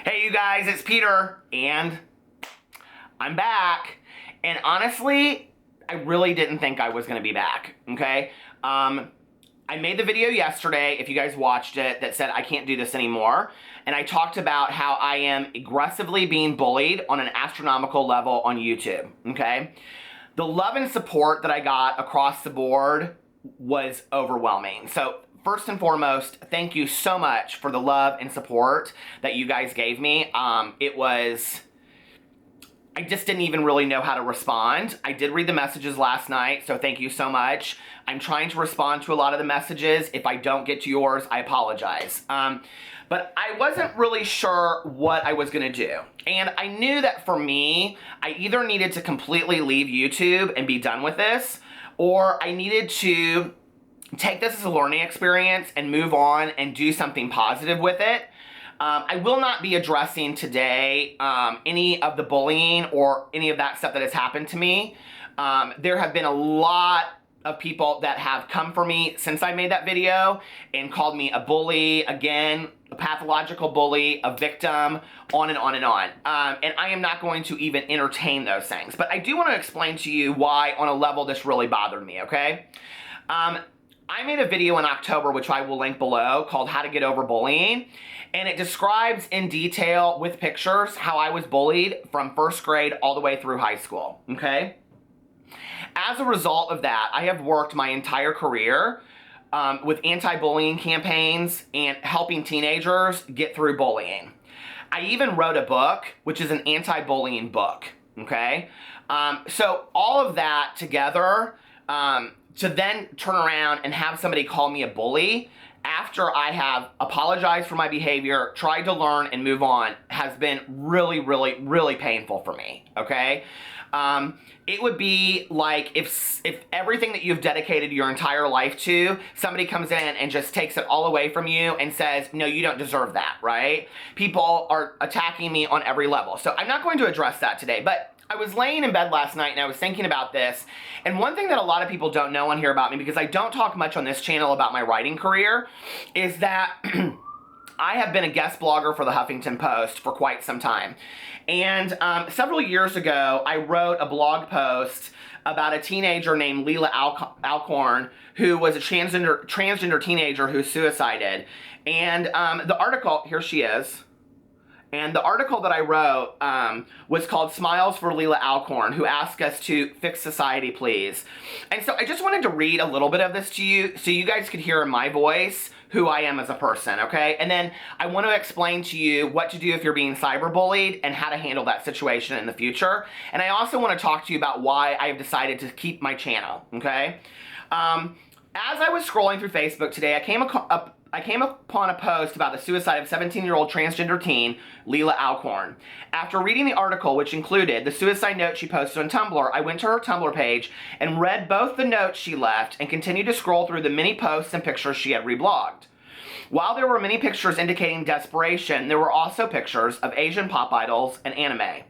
Hey you guys, it's Peter, and I'm back. And honestly, I really didn't think I was gonna be back, okay? I made the video yesterday, if you guys watched it, that said I can't do this anymore. And I talked about how I am aggressively being bullied on an astronomical level on YouTube, okay? The love and support that I got across the board was overwhelming. So first and foremost, thank you so much for the love and support that you guys gave me. I just didn't even really know how to respond. I did read the messages last night, so thank you so much. I'm trying to respond to a lot of the messages. If I don't get to yours, I apologize. But I wasn't really sure what I was gonna do. And I knew that for me, I either needed to completely leave YouTube and be done with this, or I needed to take this as a learning experience and move on and do something positive with it. I will not be addressing today any of the bullying or any of that stuff that has happened to me. There have been a lot of people that have come for me since I made that video and called me a bully, again, a pathological bully, a victim, on and on and on. And I am not going to even entertain those things. But I do want to explain to you why, on a level, this really bothered me, okay? I made a video in October, which I will link below, called How to Get Over Bullying. And it describes in detail, with pictures, how I was bullied from first grade all the way through high school, okay? As a result of that, I have worked my entire career with anti-bullying campaigns and helping teenagers get through bullying. I even wrote a book, which is an anti-bullying book, okay? So all of that together, to then turn around and have somebody call me a bully after I have apologized for my behavior, tried to learn and move on, has been really, really, really painful for me, okay? It would be like if everything that you've dedicated your entire life to, somebody comes in and just takes it all away from you and says, no, you don't deserve that, right? People are attacking me on every level. So I'm not going to address that today, but I was laying in bed last night and I was thinking about this, and one thing that a lot of people don't know on here about me, because I don't talk much on this channel about my writing career, is that I have been a guest blogger for the Huffington Post for quite some time. And several years ago, I wrote a blog post about a teenager named Leila Alcorn, who was a transgender teenager who suicided. And the article, here she is. And the article that I wrote was called Smiles for Leila Alcorn, who asked us to fix society, please. And so I just wanted to read a little bit of this to you so you guys could hear in my voice who I am as a person, okay? And then I want to explain to you what to do if you're being cyberbullied and how to handle that situation in the future. And I also want to talk to you about why I have decided to keep my channel, okay? As I was scrolling through Facebook today, I came upon a post about the suicide of 17-year-old transgender teen, Leila Alcorn. After reading the article, which included the suicide note she posted on Tumblr, I went to her Tumblr page and read both the notes she left and continued to scroll through the many posts and pictures she had reblogged. While there were many pictures indicating desperation, there were also pictures of Asian pop idols and anime.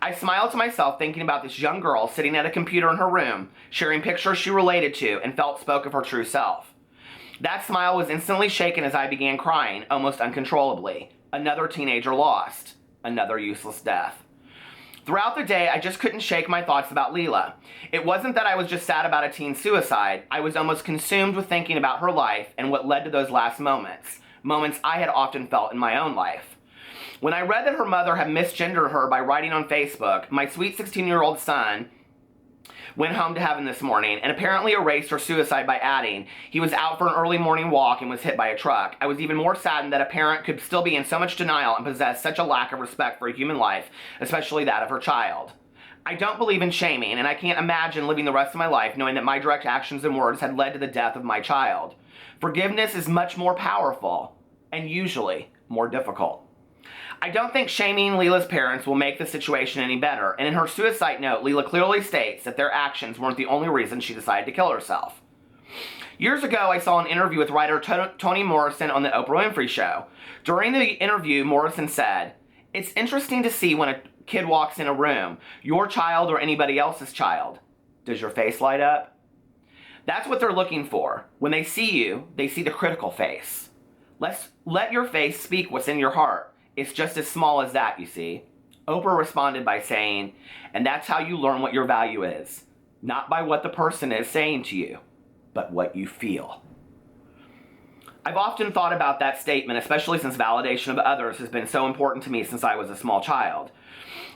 I smiled to myself thinking about this young girl sitting at a computer in her room, sharing pictures she related to and felt spoke of her true self. That smile was instantly shaken as I began crying, almost uncontrollably. Another teenager lost. Another useless death. Throughout the day, I just couldn't shake my thoughts about Leila. It wasn't that I was just sad about a teen's suicide. I was almost consumed with thinking about her life and what led to those last moments. Moments I had often felt in my own life. When I read that her mother had misgendered her by writing on Facebook, my sweet 16-year-old son went home to heaven this morning and apparently erased her suicide by adding, he was out for an early morning walk and was hit by a truck. I was even more saddened that a parent could still be in so much denial and possess such a lack of respect for a human life, especially that of her child. I don't believe in shaming, and I can't imagine living the rest of my life knowing that my direct actions and words had led to the death of my child. Forgiveness is much more powerful and usually more difficult. I don't think shaming Leila's parents will make the situation any better, and in her suicide note, Leila clearly states that their actions weren't the only reason she decided to kill herself. Years ago, I saw an interview with writer Toni Morrison on the Oprah Winfrey Show. During the interview, Morrison said, "It's interesting to see when a kid walks in a room, your child or anybody else's child. Does your face light up?" That's what they're looking for. When they see you, they see the critical face. Let your face speak what's in your heart. It's just as small as that, you see. Oprah responded by saying, and that's how you learn what your value is. Not by what the person is saying to you, but what you feel. I've often thought about that statement, especially since validation of others has been so important to me since I was a small child.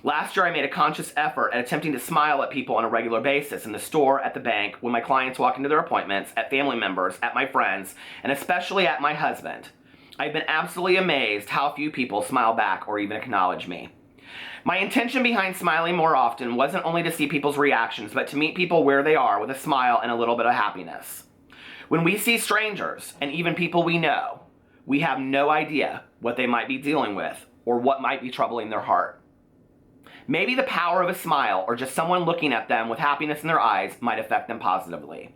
Last year, I made a conscious effort at attempting to smile at people on a regular basis in the store, at the bank, when my clients walk into their appointments, at family members, at my friends, and especially at my husband. I've been absolutely amazed how few people smile back or even acknowledge me. My intention behind smiling more often wasn't only to see people's reactions, but to meet people where they are with a smile and a little bit of happiness. When we see strangers, and even people we know, we have no idea what they might be dealing with or what might be troubling their heart. Maybe the power of a smile or just someone looking at them with happiness in their eyes might affect them positively.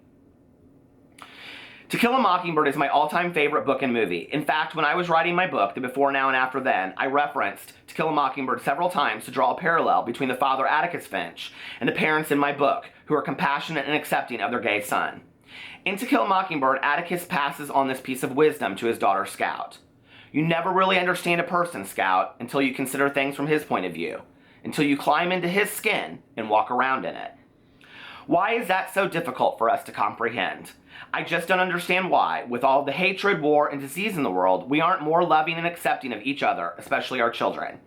To Kill a Mockingbird is my all-time favorite book and movie. In fact, when I was writing my book, The Before, Now, and After Then, I referenced To Kill a Mockingbird several times to draw a parallel between the father Atticus Finch and the parents in my book, who are compassionate and accepting of their gay son. In To Kill a Mockingbird, Atticus passes on this piece of wisdom to his daughter Scout. You never really understand a person, Scout, until you consider things from his point of view, until you climb into his skin and walk around in it. Why is that so difficult for us to comprehend? I just don't understand why, with all the hatred, war, and disease in the world, we aren't more loving and accepting of each other, especially our children.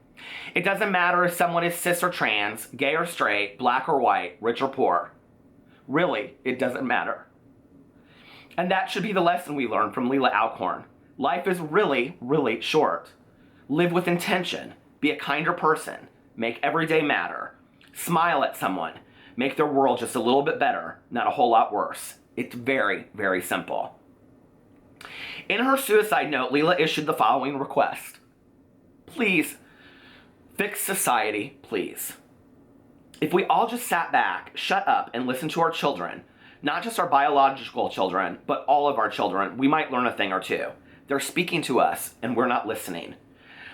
It doesn't matter if someone is cis or trans, gay or straight, black or white, rich or poor. Really, it doesn't matter. And that should be the lesson we learn from Leila Alcorn. Life is really, really short. Live with intention. Be a kinder person. Make every day matter. Smile at someone. Make their world just a little bit better, not a whole lot worse. It's very, very simple. In her suicide note, Leila issued the following request. Please, fix society, please. If we all just sat back, shut up, and listened to our children, not just our biological children, but all of our children, we might learn a thing or two. They're speaking to us, and we're not listening.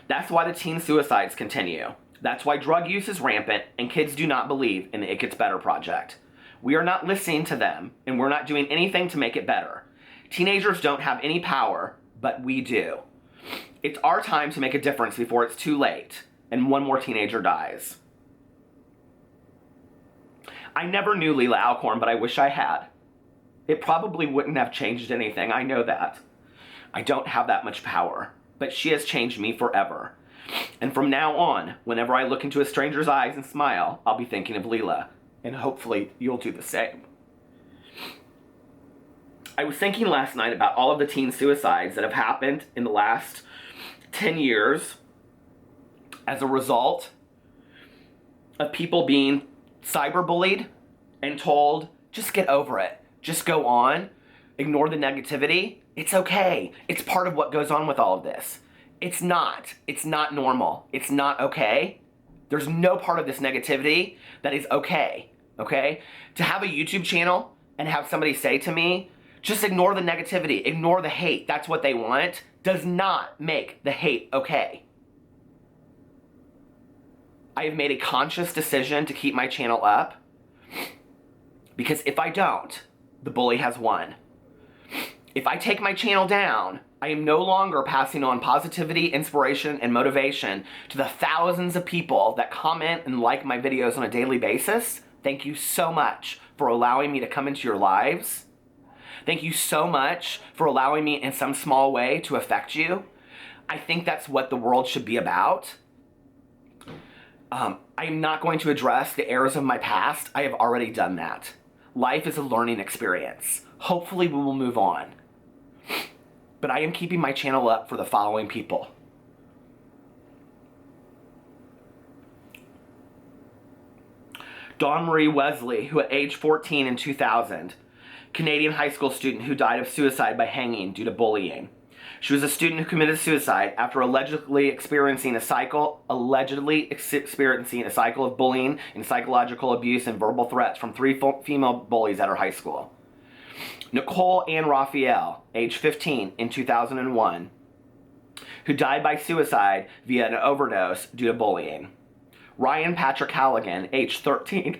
That's why the teen suicides continue. That's why drug use is rampant, and kids do not believe in the It Gets Better project. We are not listening to them, and we're not doing anything to make it better. Teenagers don't have any power, but we do. It's our time to make a difference before it's too late, and one more teenager dies. I never knew Leila Alcorn, but I wish I had. It probably wouldn't have changed anything, I know that. I don't have that much power, but she has changed me forever. And from now on, whenever I look into a stranger's eyes and smile, I'll be thinking of Leila, and hopefully you'll do the same. I was thinking last night about all of the teen suicides that have happened in the last 10 years as a result of people being cyberbullied and told, just get over it, just go on, ignore the negativity. It's okay. It's part of what goes on with all of this. It's not normal. It's not okay. There's no part of this negativity that is okay, okay? To have a YouTube channel and have somebody say to me, just ignore the negativity, ignore the hate, that's what they want, does not make the hate okay. I have made a conscious decision to keep my channel up because if I don't, the bully has won. If I take my channel down, I am no longer passing on positivity, inspiration, and motivation to the thousands of people that comment and like my videos on a daily basis. Thank you so much for allowing me to come into your lives. Thank you so much for allowing me in some small way to affect you. I think that's what the world should be about. I'm not going to address the errors of my past. I have already done that. Life is a learning experience. Hopefully we will move on. But I am keeping my channel up for the following people. Dawn Marie Wesley, who at age 14 in 2000, Canadian high school student who died of suicide by hanging due to bullying. She was a student who committed suicide after allegedly experiencing a cycle of bullying and psychological abuse and verbal threats from 3 female bullies at her high school. Nicole Ann Raphael, age 15 in 2001, who died by suicide via an overdose due to bullying. Ryan Patrick Halligan, age 13,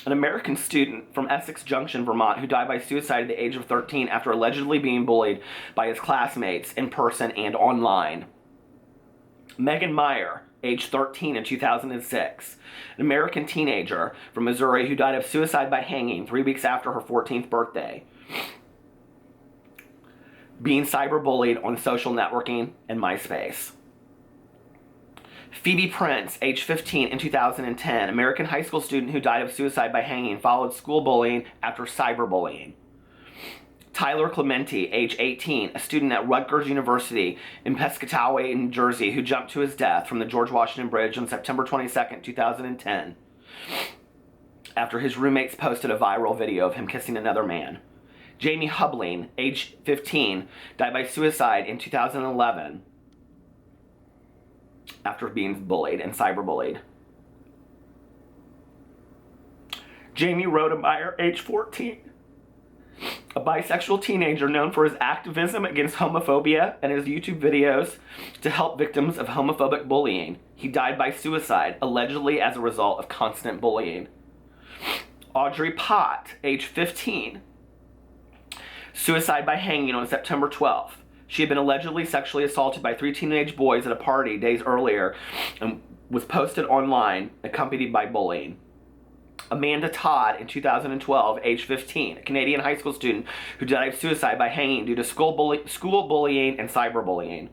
An American student from Essex Junction, Vermont, who died by suicide at the age of 13 after allegedly being bullied by his classmates in person and online. Megan Meyer, age 13 in 2006, an American teenager from Missouri who died of suicide by hanging 3 weeks after her 14th birthday, being cyberbullied on social networking and MySpace. Phoebe Prince, age 15 in 2010, American high school student who died of suicide by hanging, followed school bullying after cyberbullying. Tyler Clementi, age 18, a student at Rutgers University in Piscataway, New Jersey, who jumped to his death from the George Washington Bridge on September 22, 2010, after his roommates posted a viral video of him kissing another man. Jamie Hubling, age 15, died by suicide in 2011 after being bullied and cyberbullied. Jamie Rodemeyer, age 14, a bisexual teenager known for his activism against homophobia and his YouTube videos to help victims of homophobic bullying. He died by suicide, allegedly as a result of constant bullying. Audrey Pott, age 15, suicide by hanging on September 12th. She had been allegedly sexually assaulted by 3 teenage boys at a party days earlier and was posted online, accompanied by bullying. Amanda Todd, in 2012, age 15, a Canadian high school student who died of suicide by hanging due to school bullying and cyberbullying.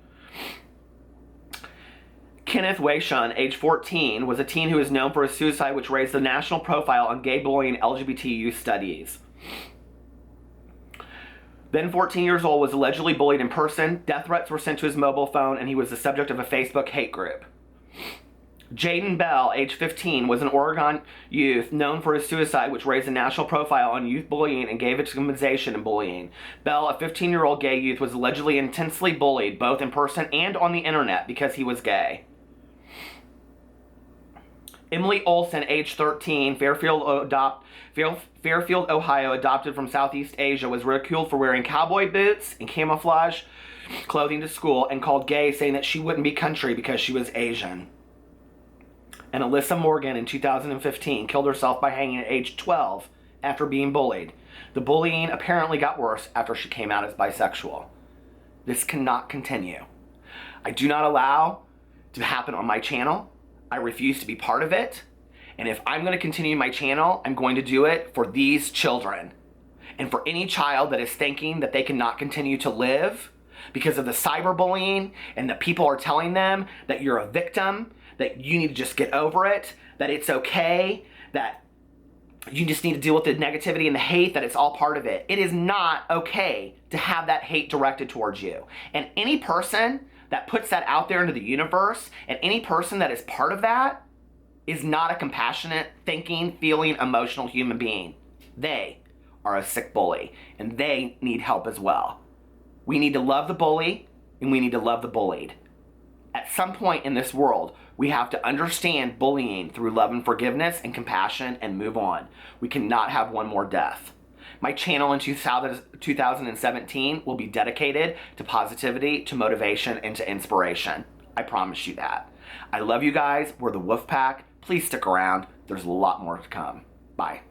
Kenneth Wayshun, age 14, was a teen who is known for his suicide, which raised the national profile on gay bullying and LGBT youth studies. Then 14 years old, was allegedly bullied in person. Death threats were sent to his mobile phone, and he was the subject of a Facebook hate group. Jaden Bell, age 15, was an Oregon youth known for his suicide, which raised a national profile on youth bullying and gave victimization and bullying. Bell, a 15-year-old gay youth, was allegedly intensely bullied, both in person and on the internet, because he was gay. Emily Olsen, age 13, Fairfield, Ohio, adopted from Southeast Asia, was ridiculed for wearing cowboy boots and camouflage clothing to school and called gay, saying that she wouldn't be country because she was Asian. And Alyssa Morgan, in 2015, killed herself by hanging at age 12 after being bullied. The bullying apparently got worse after she came out as bisexual. This cannot continue. I do not allow to happen on my channel. I refuse to be part of it. And if I'm going to continue my channel, I'm going to do it for these children. And for any child that is thinking that they cannot continue to live because of the cyberbullying and that people are telling them that you're a victim, that you need to just get over it, that it's okay, that you just need to deal with the negativity and the hate, that it's all part of it. It is not okay to have that hate directed towards you. And any person that puts that out there into the universe, and any person that is part of that, is not a compassionate, thinking, feeling, emotional human being. They are a sick bully, and they need help as well. We need to love the bully, and we need to love the bullied. At some point in this world, we have to understand bullying through love and forgiveness and compassion and move on. We cannot have one more death. My channel in 2017 will be dedicated to positivity, to motivation, and to inspiration. I promise you that. I love you guys. We're the Wolf Pack. Please stick around. There's a lot more to come. Bye.